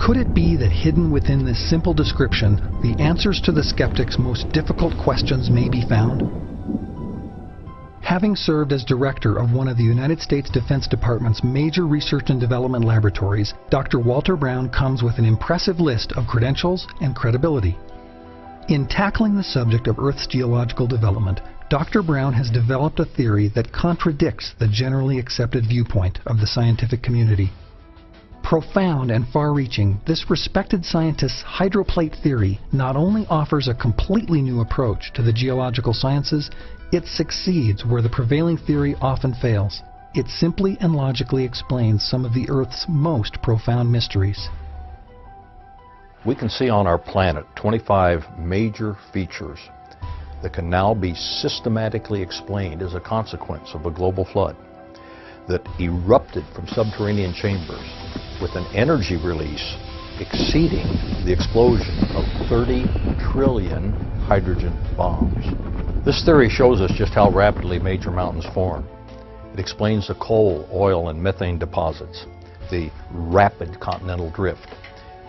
Could it be that hidden within this simple description, the answers to the skeptic's most difficult questions may be found? Having served as director of one of the United States Defense Department's major research and development laboratories, Dr. Walter Brown comes with an impressive list of credentials and credibility. In tackling the subject of Earth's geological development, Dr. Brown has developed a theory that contradicts the generally accepted viewpoint of the scientific community. Profound and far-reaching, this respected scientist's hydroplate theory not only offers a completely new approach to the geological sciences, it succeeds where the prevailing theory often fails. It simply and logically explains some of the Earth's most profound mysteries. We can see on our planet 25 major features that can now be systematically explained as a consequence of a global flood that erupted from subterranean chambers with an energy release exceeding the explosion of 30 trillion hydrogen bombs. This theory shows us just how rapidly major mountains form. It explains the coal, oil, and methane deposits, the rapid continental drift,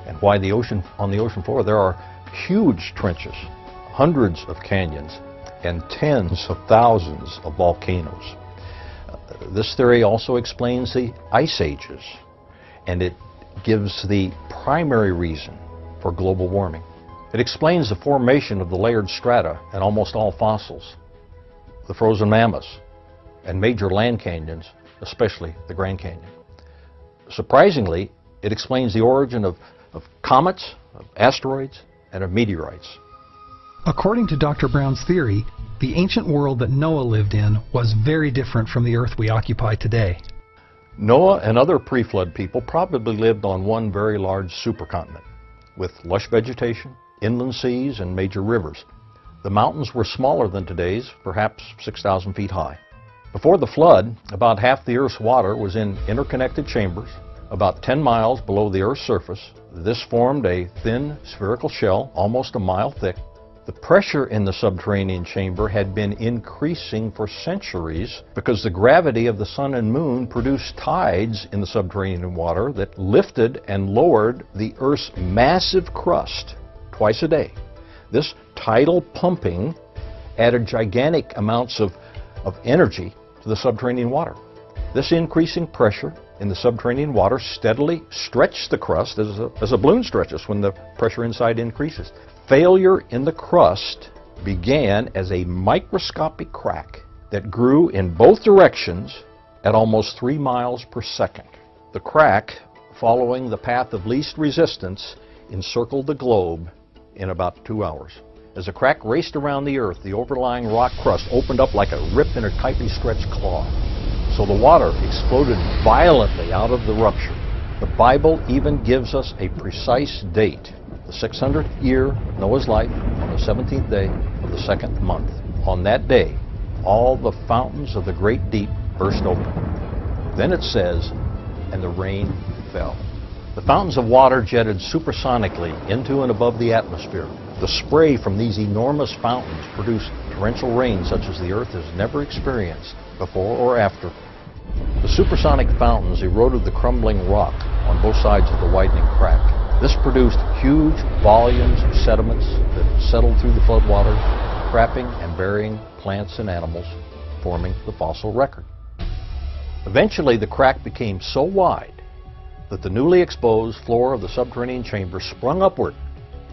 and why on the ocean floor there are huge trenches, hundreds of canyons, and tens of thousands of volcanoes. This theory also explains the ice ages, and it gives the primary reason for global warming. It explains the formation of the layered strata in almost all fossils, the frozen mammoths, and major land canyons, especially the Grand Canyon. Surprisingly, it explains the origin of comets, of asteroids, and of meteorites. According to Dr. Brown's theory, the ancient world that Noah lived in was very different from the Earth we occupy today. Noah and other pre-flood people probably lived on one very large supercontinent with lush vegetation, inland seas, and major rivers. The mountains were smaller than today's, perhaps 6,000 feet high. Before the flood, about half the Earth's water was in interconnected chambers, about 10 miles below the Earth's surface. This formed a thin spherical shell, almost a mile thick. The pressure in the subterranean chamber had been increasing for centuries because the gravity of the sun and moon produced tides in the subterranean water that lifted and lowered the Earth's massive crust twice a day. This tidal pumping added gigantic amounts of energy to the subterranean water. This increasing pressure in the subterranean water steadily stretched the crust as a balloon stretches when the pressure inside increases. Failure in the crust began as a microscopic crack that grew in both directions at almost 3 miles per second. The crack, following the path of least resistance, encircled the globe in about 2 hours. As the crack raced around the Earth, the overlying rock crust opened up like a rip in a tightly stretched claw. So the water exploded violently out of the rupture. The Bible even gives us a precise date, the 600th year of Noah's life, on the 17th day of the 2nd month. On that day, all the fountains of the great deep burst open. Then it says, and the rain fell. The fountains of water jetted supersonically into and above the atmosphere. The spray from these enormous fountains produced torrential rain such as the Earth has never experienced before or after. The supersonic fountains eroded the crumbling rock on both sides of the widening crack. This produced huge volumes of sediments that settled through the floodwaters, trapping and burying plants and animals, forming the fossil record. Eventually, the crack became so wide that the newly exposed floor of the subterranean chamber sprung upward,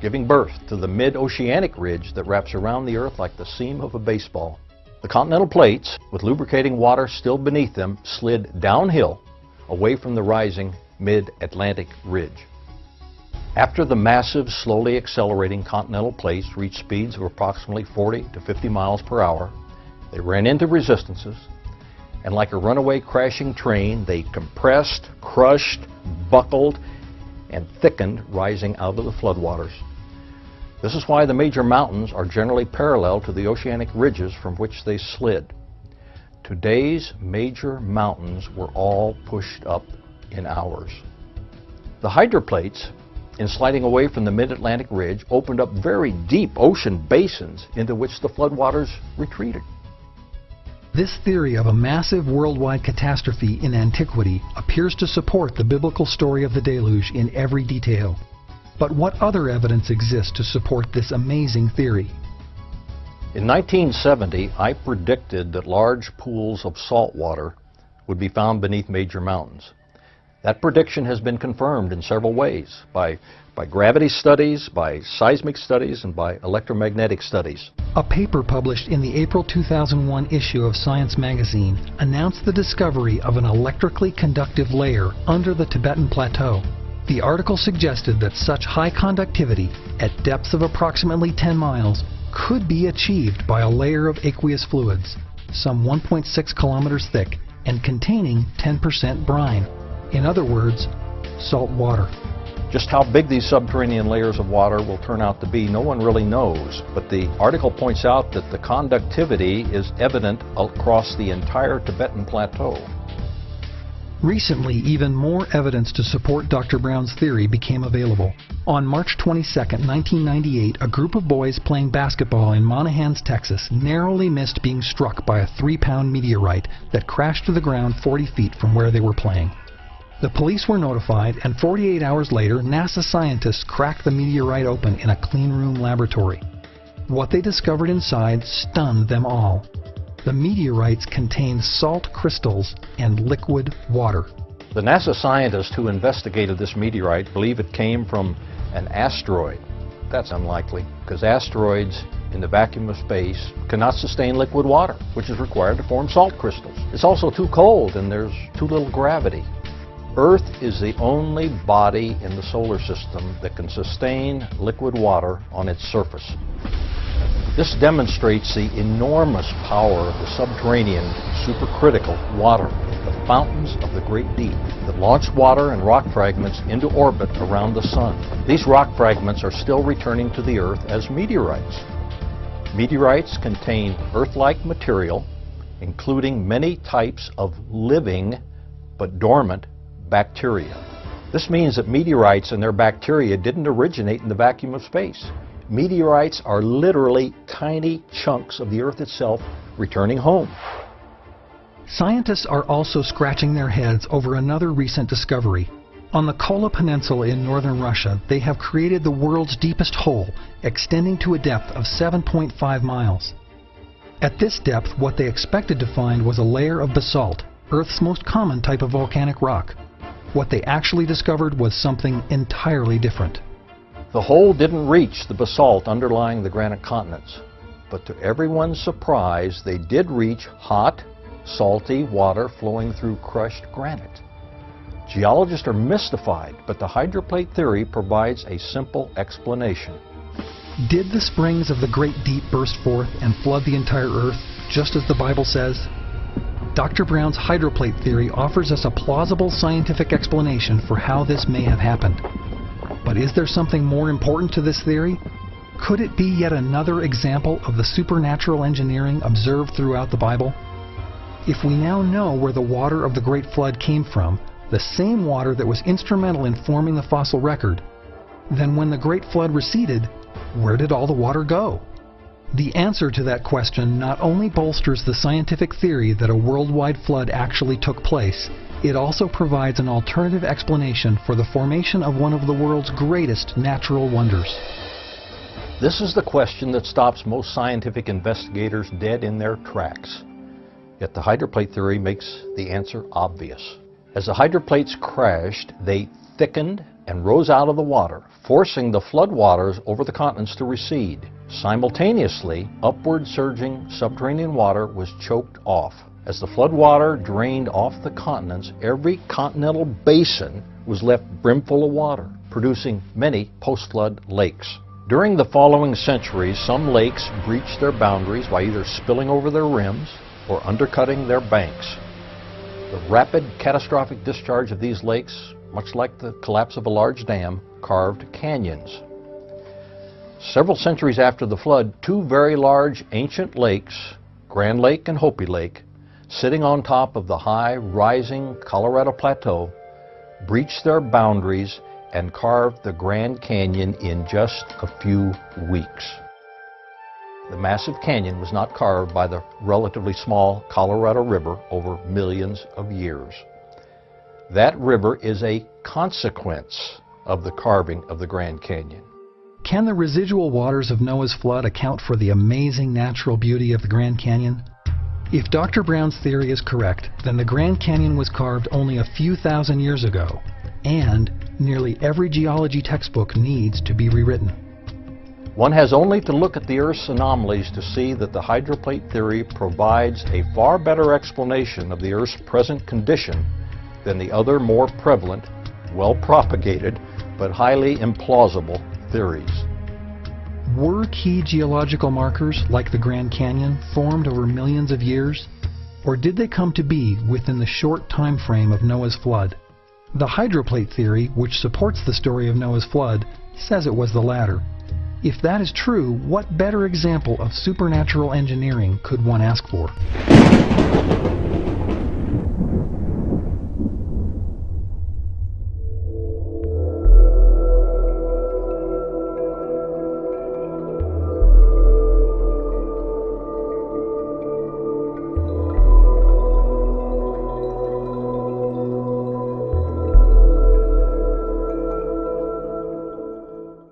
giving birth to the mid-oceanic ridge that wraps around the Earth like the seam of a baseball. The continental plates, with lubricating water still beneath them, slid downhill away from the rising mid-Atlantic ridge. After the massive, slowly accelerating continental plates reached speeds of approximately 40 to 50 miles per hour, they ran into resistances, and like a runaway crashing train, they compressed, crushed, buckled, and thickened, rising out of the floodwaters. This is why the major mountains are generally parallel to the oceanic ridges from which they slid. Today's major mountains were all pushed up in hours. The hydroplates, in sliding away from the mid-Atlantic ridge, opened up very deep ocean basins into which the floodwaters retreated. This theory of a massive worldwide catastrophe in antiquity appears to support the biblical story of the deluge in every detail. But what other evidence exists to support this amazing theory? In 1970, I predicted that large pools of salt water would be found beneath major mountains. That prediction has been confirmed in several ways, by gravity studies, by seismic studies, and by electromagnetic studies. A paper published in the April 2001 issue of Science magazine announced the discovery of an electrically conductive layer under the Tibetan Plateau. The article suggested that such high conductivity at depths of approximately 10 miles could be achieved by a layer of aqueous fluids, some 1.6 kilometers thick and containing 10% brine. In other words, salt water. Just how big these subterranean layers of water will turn out to be, no one really knows. But the article points out that the conductivity is evident across the entire Tibetan Plateau. Recently, even more evidence to support Dr. Brown's theory became available. On March 22, 1998, a group of boys playing basketball in Monahans, Texas, narrowly missed being struck by a 3-pound meteorite that crashed to the ground 40 feet from where they were playing. The police were notified, and 48 hours later, NASA scientists cracked the meteorite open in a cleanroom laboratory. What they discovered inside stunned them all. The meteorites contained salt crystals and liquid water. The NASA scientists who investigated this meteorite believe it came from an asteroid. That's unlikely, because asteroids in the vacuum of space cannot sustain liquid water, which is required to form salt crystals. It's also too cold, and there's too little gravity. Earth is the only body in the solar system that can sustain liquid water on its surface. This demonstrates the enormous power of the subterranean supercritical water, the fountains of the great deep, that launch water and rock fragments into orbit around the sun. These rock fragments are still returning to the Earth as meteorites. Meteorites contain Earth-like material, including many types of living but dormant bacteria. This means that meteorites and their bacteria didn't originate in the vacuum of space. Meteorites are literally tiny chunks of the Earth itself returning home. Scientists are also scratching their heads over another recent discovery. On the Kola Peninsula in northern Russia, they have created the world's deepest hole, extending to a depth of 7.5 miles. At this depth, what they expected to find was a layer of basalt, Earth's most common type of volcanic rock. What they actually discovered was something entirely different. The hole didn't reach the basalt underlying the granite continents, but to everyone's surprise, they did reach hot, salty water flowing through crushed granite. Geologists are mystified, but the hydroplate theory provides a simple explanation. Did the springs of the great deep burst forth and flood the entire Earth, just as the Bible says? Dr. Brown's hydroplate theory offers us a plausible scientific explanation for how this may have happened. But is there something more important to this theory? Could it be yet another example of the supernatural engineering observed throughout the Bible? If we now know where the water of the Great Flood came from, the same water that was instrumental in forming the fossil record, then when the Great Flood receded, where did all the water go? The answer to that question not only bolsters the scientific theory that a worldwide flood actually took place, it also provides an alternative explanation for the formation of one of the world's greatest natural wonders. This is the question that stops most scientific investigators dead in their tracks. Yet the hydroplate theory makes the answer obvious. As the hydroplates crashed, they thickened and rose out of the water, forcing the floodwaters over the continents to recede. Simultaneously, upward surging subterranean water was choked off. As the floodwater drained off the continents, every continental basin was left brimful of water, producing many post-flood lakes. During the following centuries, some lakes breached their boundaries by either spilling over their rims or undercutting their banks. The rapid, catastrophic discharge of these lakes, much like the collapse of a large dam, carved canyons. Several centuries after the flood, two very large ancient lakes, Grand Lake and Hopi Lake, sitting on top of the high, rising Colorado Plateau, breached their boundaries and carved the Grand Canyon in just a few weeks. The massive canyon was not carved by the relatively small Colorado River over millions of years. That river is a consequence of the carving of the Grand Canyon. Can the residual waters of Noah's flood account for the amazing natural beauty of the Grand Canyon? If Dr. Brown's theory is correct, then the Grand Canyon was carved only a few thousand years ago, and nearly every geology textbook needs to be rewritten. One has only to look at the Earth's anomalies to see that the hydroplate theory provides a far better explanation of the Earth's present condition than the other more prevalent, well-propagated, but highly implausible theories. Were key geological markers, like the Grand Canyon, formed over millions of years? Or did they come to be within the short time frame of Noah's flood? The hydroplate theory, which supports the story of Noah's flood, says it was the latter. If that is true, what better example of supernatural engineering could one ask for?